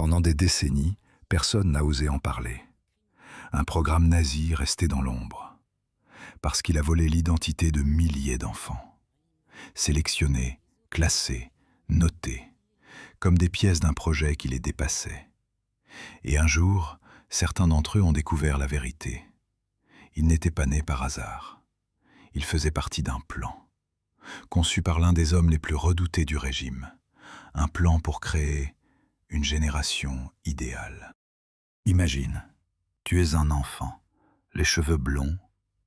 Pendant des décennies, personne n'a osé en parler. Un programme nazi resté dans l'ombre, parce qu'il a volé l'identité de milliers d'enfants. Sélectionnés, classés, notés, comme des pièces d'un projet qui les dépassait. Et un jour, certains d'entre eux ont découvert la vérité. Ils n'étaient pas nés par hasard. Ils faisaient partie d'un plan, conçu par l'un des hommes les plus redoutés du régime. Un plan pour créer une génération idéale. Imagine, tu es un enfant, les cheveux blonds,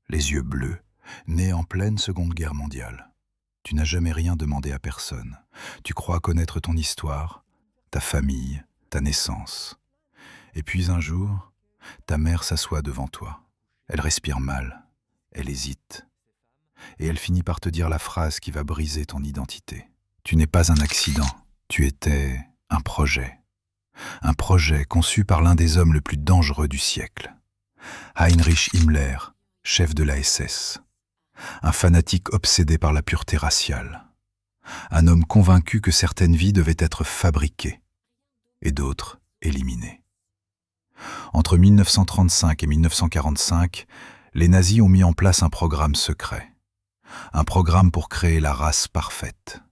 les yeux bleus, né en pleine Seconde Guerre mondiale. Tu n'as jamais rien demandé à personne. Tu crois connaître ton histoire, ta famille, ta naissance. Et puis un jour, ta mère s'assoit devant toi. Elle respire mal, elle hésite. Et elle finit par te dire la phrase qui va briser ton identité. Tu n'es pas un accident, tu étais un projet. Un projet conçu par l'un des hommes le plus dangereux du siècle. Heinrich Himmler, chef de la SS. Un fanatique obsédé par la pureté raciale. Un homme convaincu que certaines vies devaient être fabriquées et d'autres éliminées. Entre 1935 et 1945, les nazis ont mis en place un programme secret. Un programme pour créer la race parfaite.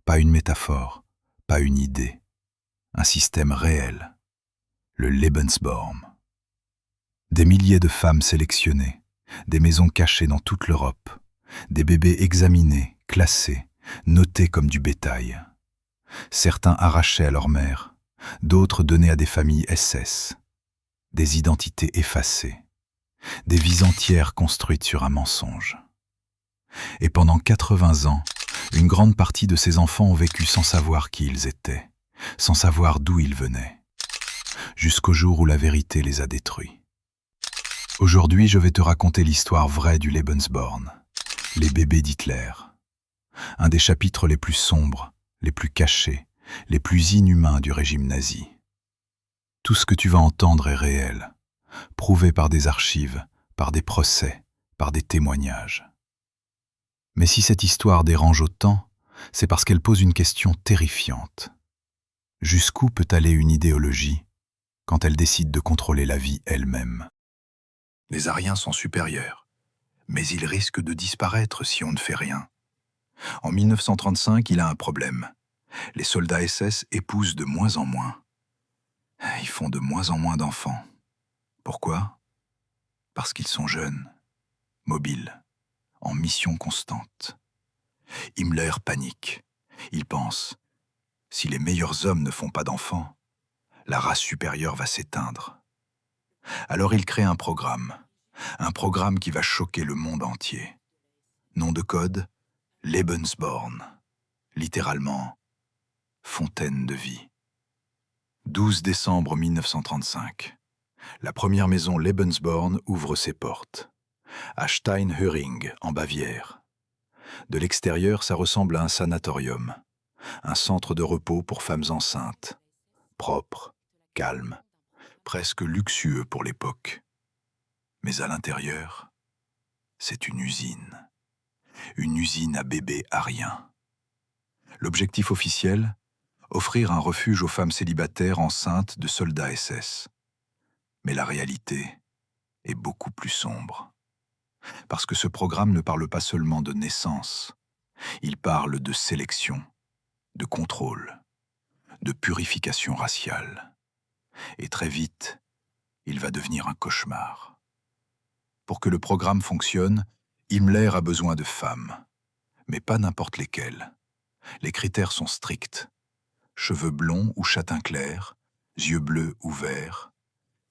Pas une métaphore, pas une idée. Un système réel. Le Lebensborn. Des milliers de femmes sélectionnées, des maisons cachées dans toute l'Europe, des bébés examinés, classés, notés comme du bétail. Certains arrachés à leur mère, d'autres donnés à des familles SS. Des identités effacées, des vies entières construites sur un mensonge. Et pendant 80 ans, une grande partie de ces enfants ont vécu sans savoir qui ils étaient, sans savoir d'où ils venaient, jusqu'au jour où la vérité les a détruits. Aujourd'hui, je vais te raconter l'histoire vraie du Lebensborn, les bébés d'Hitler. Un des chapitres les plus sombres, les plus cachés, les plus inhumains du régime nazi. Tout ce que tu vas entendre est réel, prouvé par des archives, par des procès, par des témoignages. Mais si cette histoire dérange autant, c'est parce qu'elle pose une question terrifiante. Jusqu'où peut aller une idéologie quand elle décide de contrôler la vie elle-même? Les Aryens sont supérieurs, mais ils risquent de disparaître si on ne fait rien. En 1935, il a un problème. Les soldats SS épousent de moins en moins. Ils font de moins en moins d'enfants. Pourquoi? Parce qu'ils sont jeunes, mobiles, en mission constante. Himmler panique. Il pense, si les meilleurs hommes ne font pas d'enfants, la race supérieure va s'éteindre. Alors il crée un programme qui va choquer le monde entier. Nom de code, Lebensborn, littéralement, fontaine de vie. 12 décembre 1935. La première maison Lebensborn ouvre ses portes. À Steinhöring, en Bavière. De l'extérieur, ça ressemble à un sanatorium, un centre de repos pour femmes enceintes. Propre, calme, presque luxueux pour l'époque. Mais à l'intérieur, c'est une usine à bébés aryens. L'objectif officiel, offrir un refuge aux femmes célibataires enceintes de soldats SS. Mais la réalité est beaucoup plus sombre. Parce que ce programme ne parle pas seulement de naissance, il parle de sélection, de contrôle, de purification raciale. Et très vite, il va devenir un cauchemar. Pour que le programme fonctionne, Himmler a besoin de femmes, mais pas n'importe lesquelles. Les critères sont stricts. Cheveux blonds ou châtain clair, yeux bleus ou verts,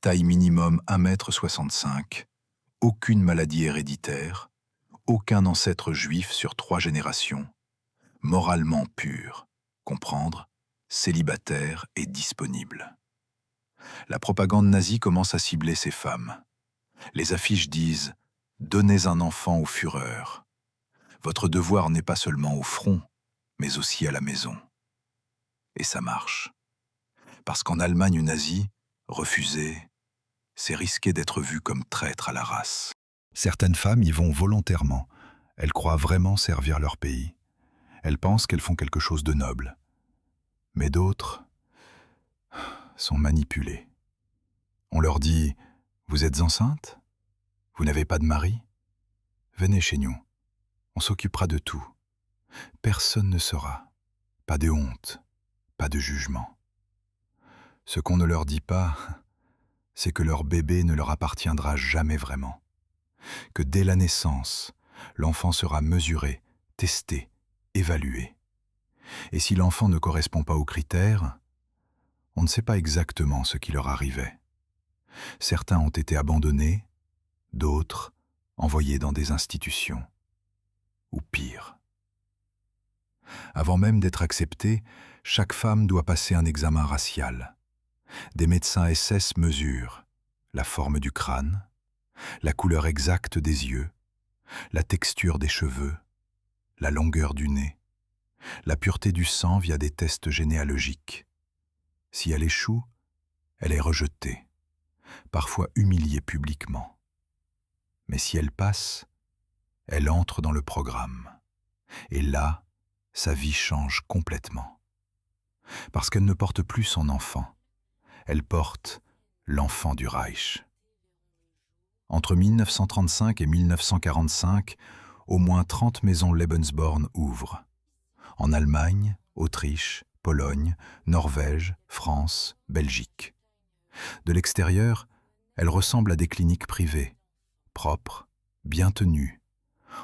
taille minimum 1,65 m, aucune maladie héréditaire, aucun ancêtre juif sur 3 générations, moralement pur, comprendre, célibataire et disponible. La propagande nazie commence à cibler ces femmes. Les affiches disent « Donnez un enfant au Führer ». Votre devoir n'est pas seulement au front, mais aussi à la maison. Et ça marche. Parce qu'en Allemagne nazie, refuser, c'est risquer d'être vu comme traître à la race. Certaines femmes y vont volontairement. Elles croient vraiment servir leur pays. Elles pensent qu'elles font quelque chose de noble. Mais d'autres, sont manipulées. On leur dit « Vous êtes enceinte? Vous n'avez pas de mari? Venez chez nous, on s'occupera de tout. Personne ne saura. Pas de honte, pas de jugement. » Ce qu'on ne leur dit pas, c'est que leur bébé ne leur appartiendra jamais vraiment. Que dès la naissance, l'enfant sera mesuré, testé, évalué. Et si l'enfant ne correspond pas aux critères, on ne sait pas exactement ce qui leur arrivait. Certains ont été abandonnés, d'autres envoyés dans des institutions. Ou pire. Avant même d'être acceptée, chaque femme doit passer un examen racial. Des médecins SS mesurent la forme du crâne, la couleur exacte des yeux, la texture des cheveux, la longueur du nez, la pureté du sang via des tests généalogiques. Si elle échoue, elle est rejetée, parfois humiliée publiquement. Mais si elle passe, elle entre dans le programme. Et là, sa vie change complètement. Parce qu'elle ne porte plus son enfant, elle porte l'enfant du Reich. Entre 1935 et 1945, au moins 30 maisons Lebensborn ouvrent. En Allemagne, Autriche, Pologne, Norvège, France, Belgique. De l'extérieur, elles ressemblent à des cliniques privées, propres, bien tenues,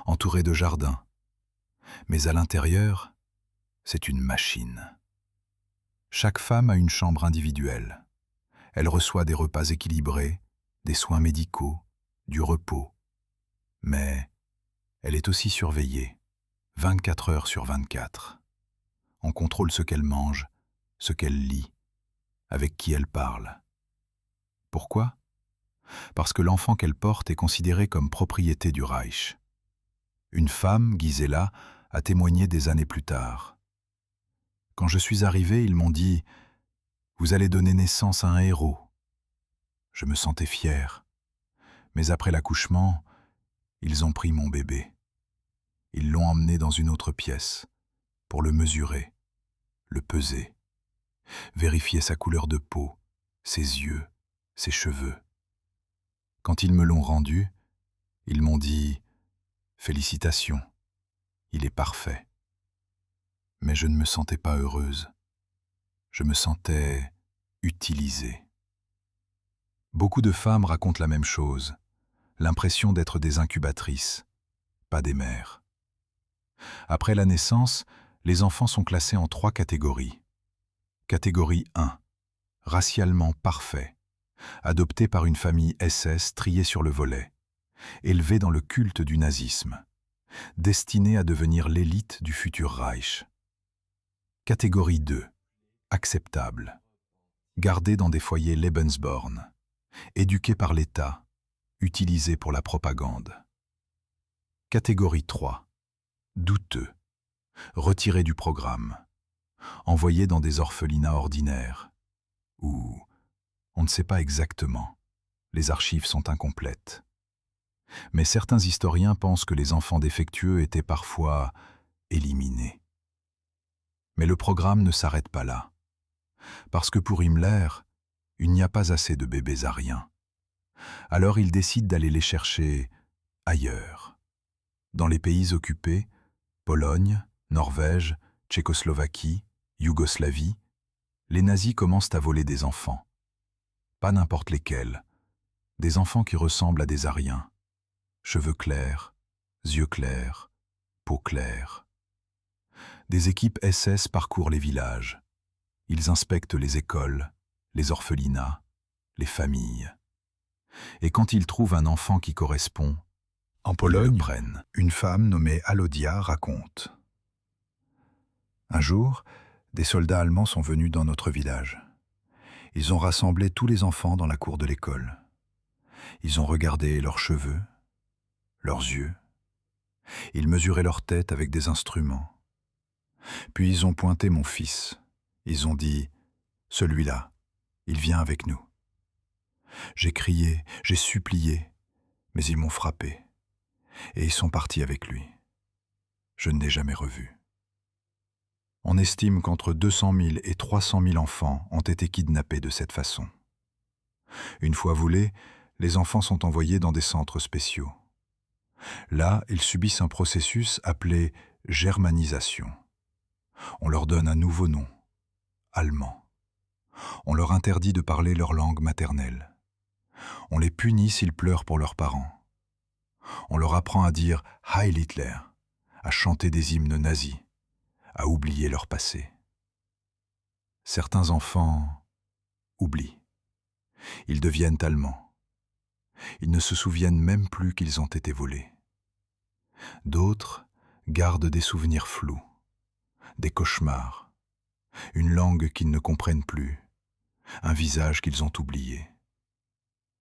entourées de jardins. Mais à l'intérieur, c'est une machine. Chaque femme a une chambre individuelle. Elle reçoit des repas équilibrés, des soins médicaux, du repos. Mais elle est aussi surveillée, 24 heures sur 24. On contrôle ce qu'elle mange, ce qu'elle lit, avec qui elle parle. Pourquoi? Parce que l'enfant qu'elle porte est considéré comme propriété du Reich. Une femme, Gisela, a témoigné des années plus tard. Quand je suis arrivé, ils m'ont dit « Vous allez donner naissance à un héros ». Je me sentais fier. Mais après l'accouchement, ils ont pris mon bébé. Ils l'ont emmené dans une autre pièce pour le mesurer, le peser, vérifier sa couleur de peau, ses yeux, ses cheveux. Quand ils me l'ont rendu, ils m'ont dit « Félicitations, il est parfait ». Mais je ne me sentais pas heureuse. Je me sentais utilisée. Beaucoup de femmes racontent la même chose, l'impression d'être des incubatrices, pas des mères. Après la naissance, les enfants sont classés en 3 catégories. Catégorie 1, racialement parfait, adopté par une famille SS triée sur le volet, élevé dans le culte du nazisme, destiné à devenir l'élite du futur Reich. Catégorie 2, acceptable, gardé dans des foyers Lebensborn, éduqué par l'État, utilisé pour la propagande. Catégorie 3, douteux, retiré du programme, envoyé dans des orphelinats ordinaires, où on ne sait pas exactement, les archives sont incomplètes. Mais certains historiens pensent que les enfants défectueux étaient parfois éliminés. Mais le programme ne s'arrête pas là. Parce que pour Himmler, il n'y a pas assez de bébés ariens. Alors il décide d'aller les chercher ailleurs. Dans les pays occupés, Pologne, Norvège, Tchécoslovaquie, Yougoslavie, les nazis commencent à voler des enfants. Pas n'importe lesquels, des enfants qui ressemblent à des Ariens. Cheveux clairs, yeux clairs, peau claire. Des équipes SS parcourent les villages. Ils inspectent les écoles, les orphelinats, les familles. Et quand ils trouvent un enfant qui correspond, En ils le Pologne, prennent. une femme nommée Alodia raconte. Un jour, des soldats allemands sont venus dans notre village. Ils ont rassemblé tous les enfants dans la cour de l'école. Ils ont regardé leurs cheveux, leurs yeux. Ils mesuraient leur tête avec des instruments. Puis ils ont pointé mon fils. Ils ont dit « Celui-là, il vient avec nous ». J'ai crié, j'ai supplié, mais ils m'ont frappé. Et ils sont partis avec lui. Je ne l'ai jamais revu. On estime qu'entre 200 000 et 300 000 enfants ont été kidnappés de cette façon. Une fois volés, les enfants sont envoyés dans des centres spéciaux. Là, ils subissent un processus appelé germanisation. On leur donne un nouveau nom, allemand. On leur interdit de parler leur langue maternelle. On les punit s'ils pleurent pour leurs parents. On leur apprend à dire « Heil Hitler », à chanter des hymnes nazis, à oublier leur passé. Certains enfants oublient. Ils deviennent allemands. Ils ne se souviennent même plus qu'ils ont été volés. D'autres gardent des souvenirs flous, des cauchemars, une langue qu'ils ne comprennent plus, un visage qu'ils ont oublié.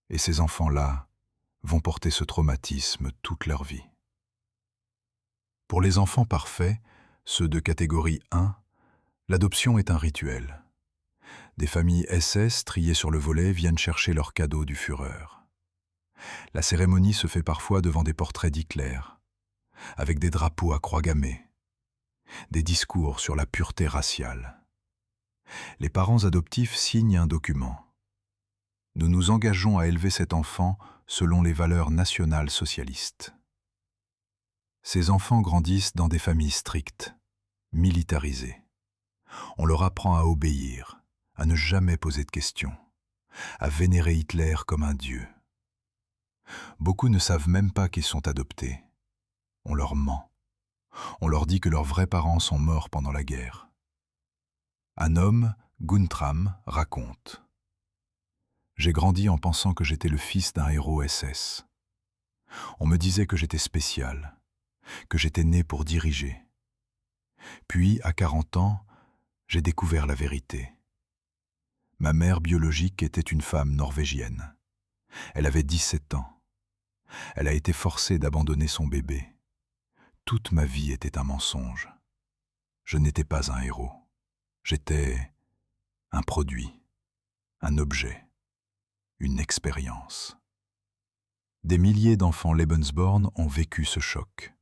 Et ces enfants-là vont porter ce traumatisme toute leur vie. Pour les enfants parfaits, ceux de catégorie 1, l'adoption est un rituel. Des familles SS triées sur le volet viennent chercher leurs cadeaux du Führer. La cérémonie se fait parfois devant des portraits d'Hitler, avec des drapeaux à croix gammée, des discours sur la pureté raciale. Les parents adoptifs signent un document. Nous nous engageons à élever cet enfant selon les valeurs nationales socialistes. Ces enfants grandissent dans des familles strictes, militarisées. On leur apprend à obéir, à ne jamais poser de questions, à vénérer Hitler comme un dieu. Beaucoup ne savent même pas qu'ils sont adoptés. On leur ment. On leur dit que leurs vrais parents sont morts pendant la guerre. Un homme, Guntram, raconte « J'ai grandi en pensant que j'étais le fils d'un héros SS. On me disait que j'étais spécial, que j'étais né pour diriger. Puis, à 40 ans, j'ai découvert la vérité. Ma mère biologique était une femme norvégienne. Elle avait 17 ans. Elle a été forcée d'abandonner son bébé. Toute ma vie était un mensonge. Je n'étais pas un héros. J'étais un produit, un objet, une expérience. » Des milliers d'enfants Lebensborn ont vécu ce choc.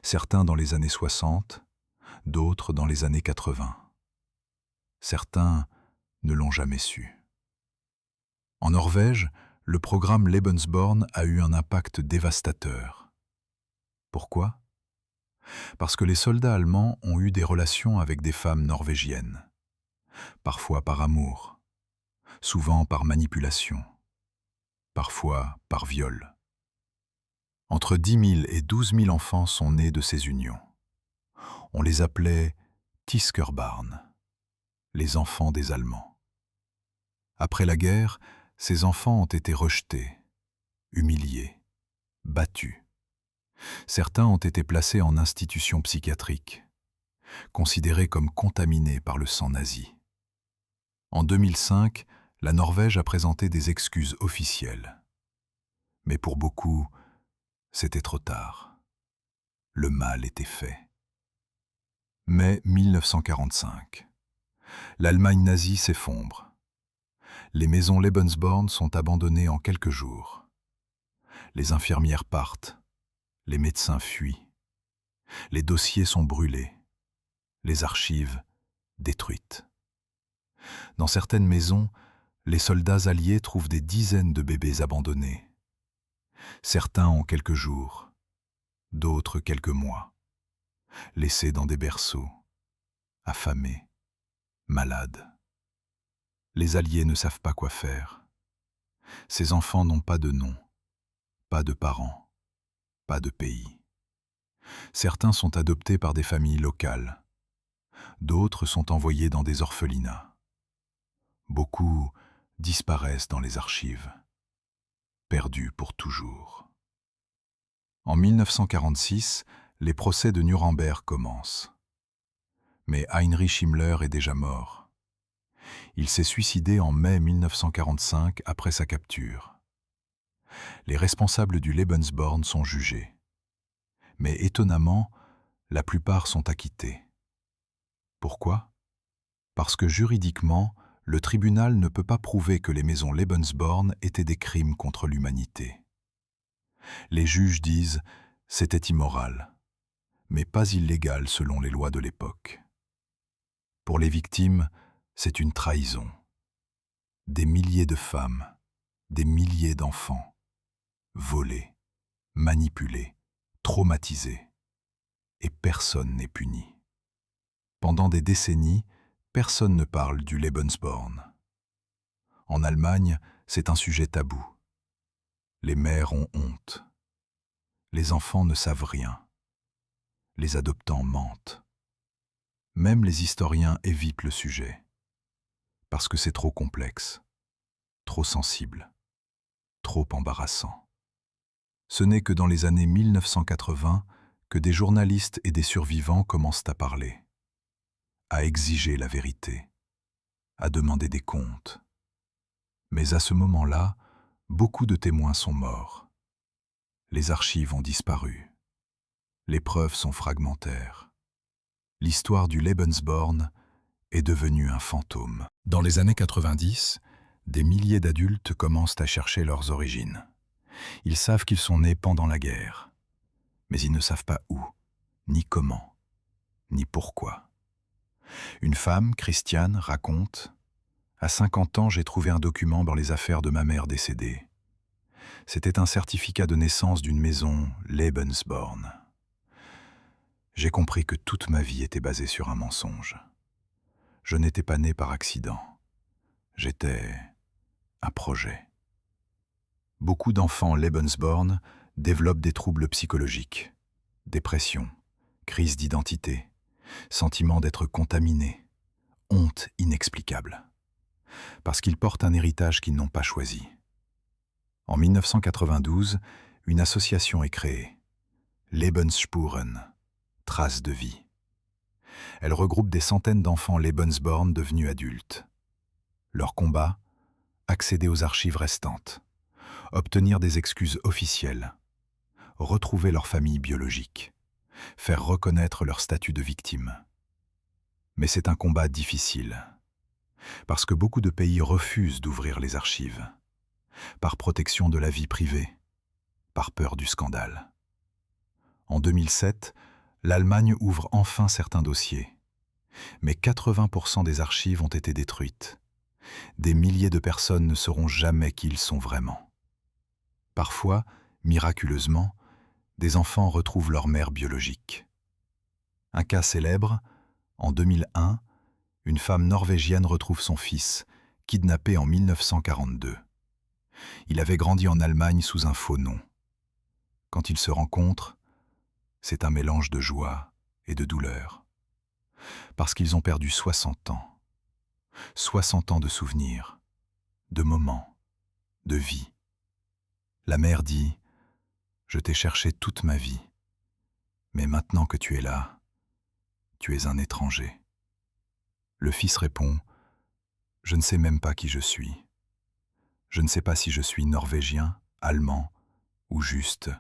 Certains dans les années 60, d'autres dans les années 80. Certains ne l'ont jamais su. En Norvège, le programme Lebensborn a eu un impact dévastateur. Pourquoi ? Parce que les soldats allemands ont eu des relations avec des femmes norvégiennes, parfois par amour, souvent par manipulation, parfois par viol. Entre 10 000 et 12 000 enfants sont nés de ces unions. On les appelait Tiskerbarn, les enfants des Allemands. Après la guerre, ces enfants ont été rejetés, humiliés, battus. Certains ont été placés en institution psychiatrique, considérés comme contaminés par le sang nazi. En 2005, la Norvège a présenté des excuses officielles. Mais pour beaucoup, c'était trop tard. Le mal était fait. Mai 1945. L'Allemagne nazie s'effondre. Les maisons Lebensborn sont abandonnées en quelques jours. Les infirmières partent. Les médecins fuient. Les dossiers sont brûlés. Les archives détruites. Dans certaines maisons, les soldats alliés trouvent des dizaines de bébés abandonnés. Certains ont quelques jours, d'autres quelques mois, laissés dans des berceaux, affamés, malades. Les alliés ne savent pas quoi faire. Ces enfants n'ont pas de nom, pas de parents, pas de pays. Certains sont adoptés par des familles locales. D'autres sont envoyés dans des orphelinats. Beaucoup disparaissent dans les archives, perdus pour toujours. En 1946, les procès de Nuremberg commencent. Mais Heinrich Himmler est déjà mort. Il s'est suicidé en mai 1945 après sa capture. Les responsables du Lebensborn sont jugés. Mais étonnamment, la plupart sont acquittés. Pourquoi ? Parce que juridiquement, le tribunal ne peut pas prouver que les maisons Lebensborn étaient des crimes contre l'humanité. Les juges disent « c'était immoral », mais pas illégal selon les lois de l'époque. Pour les victimes, c'est une trahison. Des milliers de femmes, des milliers d'enfants, volés, manipulés, traumatisés, et personne n'est puni. Pendant des décennies, personne ne parle du Lebensborn. En Allemagne, c'est un sujet tabou. Les mères ont honte. Les enfants ne savent rien. Les adoptants mentent. Même les historiens évitent le sujet, parce que c'est trop complexe, trop sensible, trop embarrassant. Ce n'est que dans les années 1980 que des journalistes et des survivants commencent à parler, à exiger la vérité, à demander des comptes. Mais à ce moment-là, beaucoup de témoins sont morts. Les archives ont disparu. Les preuves sont fragmentaires. L'histoire du Lebensborn est devenue un fantôme. Dans les années 90, des milliers d'adultes commencent à chercher leurs origines. Ils savent qu'ils sont nés pendant la guerre, mais ils ne savent pas où, ni comment, ni pourquoi. Une femme, Christiane, raconte « À 50 ans, j'ai trouvé un document dans les affaires de ma mère décédée. C'était un certificat de naissance d'une maison Lebensborn. J'ai compris que toute ma vie était basée sur un mensonge. Je n'étais pas né par accident. J'étais un projet. » Beaucoup d'enfants Lebensborn développent des troubles psychologiques, dépression, crise d'identité, sentiment d'être contaminés, honte inexplicable, parce qu'ils portent un héritage qu'ils n'ont pas choisi. En 1992, une association est créée, Lebensspuren, traces de vie. Elle regroupe des centaines d'enfants Lebensborn devenus adultes. Leur combat, accéder aux archives restantes, obtenir des excuses officielles, retrouver leur famille biologique, faire reconnaître leur statut de victime. Mais c'est un combat difficile, parce que beaucoup de pays refusent d'ouvrir les archives, par protection de la vie privée, par peur du scandale. En 2007, l'Allemagne ouvre enfin certains dossiers, mais 80% des archives ont été détruites. Des milliers de personnes ne sauront jamais qui ils sont vraiment. Parfois, miraculeusement, des enfants retrouvent leur mère biologique. Un cas célèbre, en 2001, une femme norvégienne retrouve son fils, kidnappé en 1942. Il avait grandi en Allemagne sous un faux nom. Quand ils se rencontrent, c'est un mélange de joie et de douleur. Parce qu'ils ont perdu 60 ans. 60 ans de souvenirs, de moments, de vie. La mère dit « Je t'ai cherché toute ma vie, mais maintenant que tu es là, tu es un étranger. » Le fils répond « Je ne sais même pas qui je suis. Je ne sais pas si je suis norvégien, allemand ou juste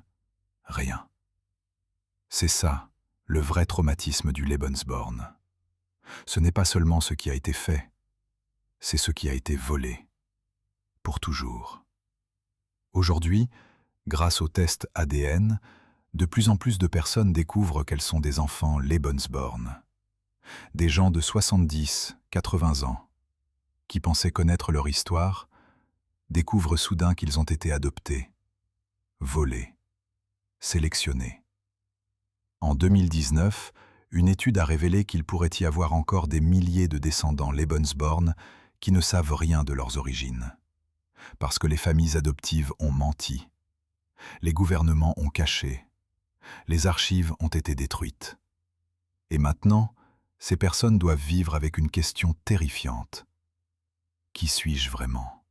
rien. » C'est ça, le vrai traumatisme du Lebensborn. Ce n'est pas seulement ce qui a été fait, c'est ce qui a été volé, pour toujours. Aujourd'hui, grâce aux tests ADN, de plus en plus de personnes découvrent qu'elles sont des enfants Lebensborn. Des gens de 70, 80 ans, qui pensaient connaître leur histoire, découvrent soudain qu'ils ont été adoptés, volés, sélectionnés. En 2019, une étude a révélé qu'il pourrait y avoir encore des milliers de descendants Lebensborn qui ne savent rien de leurs origines. Parce que les familles adoptives ont menti, les gouvernements ont caché, les archives ont été détruites. Et maintenant, ces personnes doivent vivre avec une question terrifiante. Qui suis-je vraiment?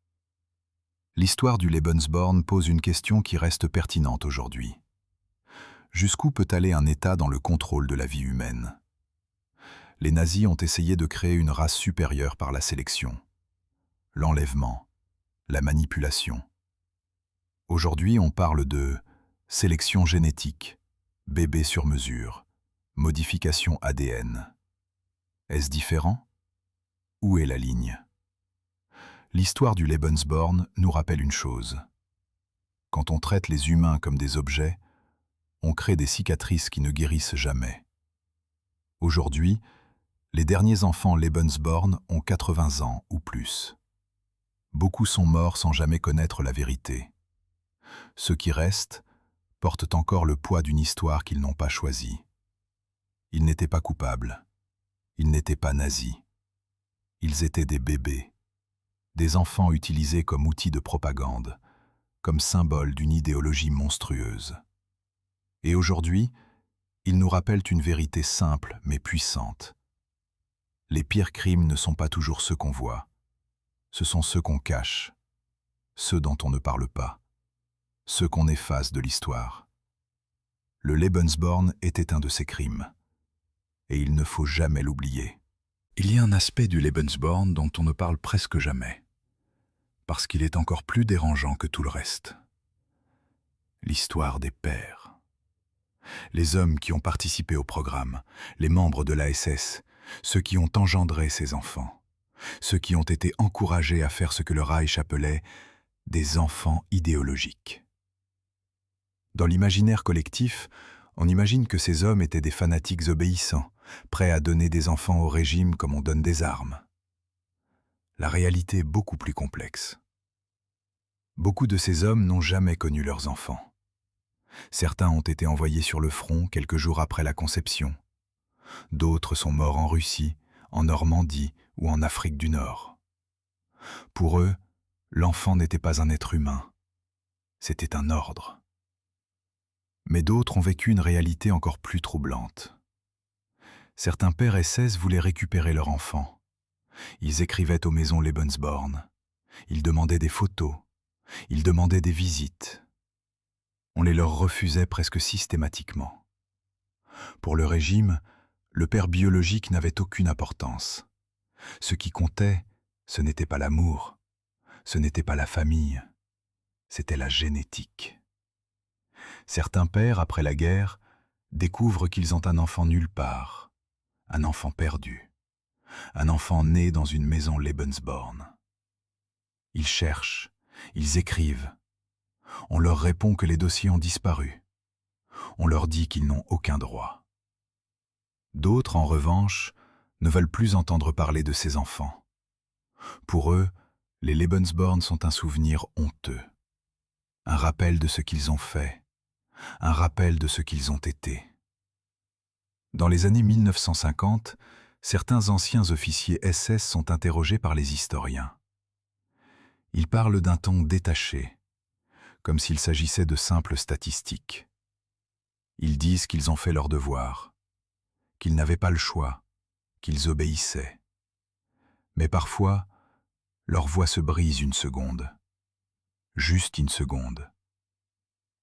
L'histoire du Lebensborn pose une question qui reste pertinente aujourd'hui. Jusqu'où peut aller un État dans le contrôle de la vie humaine? Les nazis ont essayé de créer une race supérieure par la sélection, l'enlèvement, la manipulation. Aujourd'hui, on parle de sélection génétique, bébé sur mesure, modification ADN. Est-ce différent? Où est la ligne? L'histoire du Lebensborn nous rappelle une chose. Quand on traite les humains comme des objets, on crée des cicatrices qui ne guérissent jamais. Aujourd'hui, Les derniers enfants Lebensborn ont 80 ans ou plus. Beaucoup sont morts sans jamais connaître la vérité. Ceux qui restent portent encore le poids d'une histoire qu'ils n'ont pas choisie. Ils n'étaient pas coupables. Ils n'étaient pas nazis. Ils étaient des bébés, des enfants utilisés comme outils de propagande, comme symbole d'une idéologie monstrueuse. Et aujourd'hui, ils nous rappellent une vérité simple mais puissante. Les pires crimes ne sont pas toujours ceux qu'on voit. Ce sont ceux qu'on cache, ceux dont on ne parle pas, ceux qu'on efface de l'histoire. Le Lebensborn était un de ces crimes, et il ne faut jamais l'oublier. Il y a un aspect du Lebensborn dont on ne parle presque jamais, parce qu'il est encore plus dérangeant que tout le reste. L'histoire des pères. Les hommes qui ont participé au programme, les membres de l'ASS, ceux qui ont engendré ces enfants, ceux qui ont été encouragés à faire ce que le Reich appelait des enfants idéologiques. Dans l'imaginaire collectif, on imagine que ces hommes étaient des fanatiques obéissants, prêts à donner des enfants au régime comme on donne des armes. La réalité est beaucoup plus complexe. Beaucoup de ces hommes n'ont jamais connu leurs enfants. Certains ont été envoyés sur le front quelques jours après la conception. D'autres sont morts en Russie, en Normandie ou en Afrique du Nord. Pour eux, l'enfant n'était pas un être humain, c'était un ordre. Mais d'autres ont vécu une réalité encore plus troublante. Certains pères SS voulaient récupérer leur enfant. Ils écrivaient aux maisons Lebensborn. Ils demandaient des photos. Ils demandaient des visites. On les leur refusait presque systématiquement. Pour le régime, le père biologique n'avait aucune importance. Ce qui comptait, ce n'était pas l'amour, ce n'était pas la famille, c'était la génétique. Certains pères, après la guerre, découvrent qu'ils ont un enfant nulle part, un enfant perdu, un enfant né dans une maison Lebensborn. Ils cherchent, ils écrivent. On leur répond que les dossiers ont disparu. On leur dit qu'ils n'ont aucun droit. D'autres, en revanche, ne veulent plus entendre parler de ces enfants. Pour eux, les Lebensborn sont un souvenir honteux, un rappel de ce qu'ils ont fait, un rappel de ce qu'ils ont été. Dans les années 1950, certains anciens officiers SS sont interrogés par les historiens. Ils parlent d'un ton détaché, comme s'il s'agissait de simples statistiques. Ils disent qu'ils ont fait leur devoir, qu'ils n'avaient pas le choix, qu'ils obéissaient. Mais parfois, leur voix se brise une seconde, juste une seconde,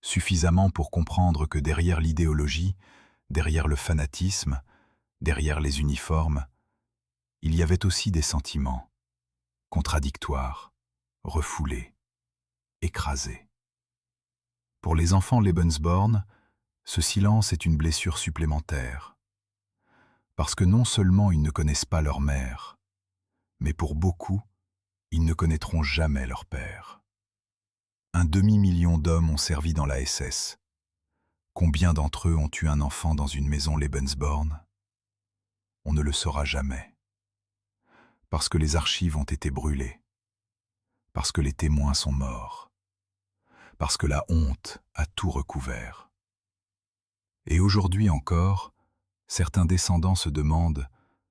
suffisamment pour comprendre que derrière l'idéologie, derrière le fanatisme, derrière les uniformes, il y avait aussi des sentiments, contradictoires, refoulés, écrasés. Pour les enfants Lebensborn, ce silence est une blessure supplémentaire. Parce que non seulement ils ne connaissent pas leur mère, mais pour beaucoup, ils ne connaîtront jamais leur père. Un demi-million d'hommes ont servi dans la SS. Combien d'entre eux ont eu un enfant dans une maison Lebensborn? On ne le saura jamais. Parce que les archives ont été brûlées. Parce que les témoins sont morts. Parce que la honte a tout recouvert. Et aujourd'hui encore, certains descendants se demandent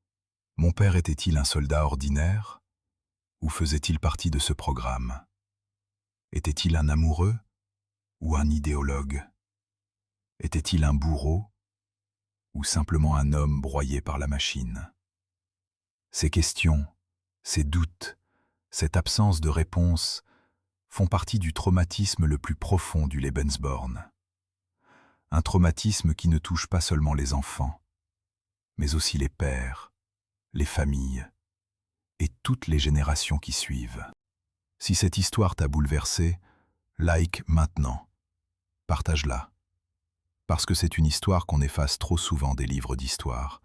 « Mon père était-il un soldat ordinaire ou faisait-il partie de ce programme? Était-il un amoureux ou un idéologue? Était-il un bourreau ou simplement un homme broyé par la machine ?» Ces questions, ces doutes, cette absence de réponse font partie du traumatisme le plus profond du Lebensborn. Un traumatisme qui ne touche pas seulement les enfants, mais aussi les pères, les familles et toutes les générations qui suivent. Si cette histoire t'a bouleversé, like maintenant, partage-la. Parce que c'est une histoire qu'on efface trop souvent des livres d'histoire.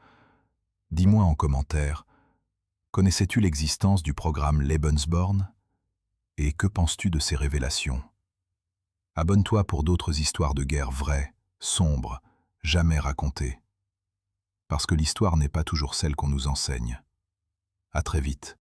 Dis-moi en commentaire, connaissais-tu l'existence du programme Lebensborn? Et que penses-tu de ces révélations? Abonne-toi pour d'autres histoires de guerre vraies, sombres, jamais racontées. parce que l'histoire n'est pas toujours celle qu'on nous enseigne. À très vite.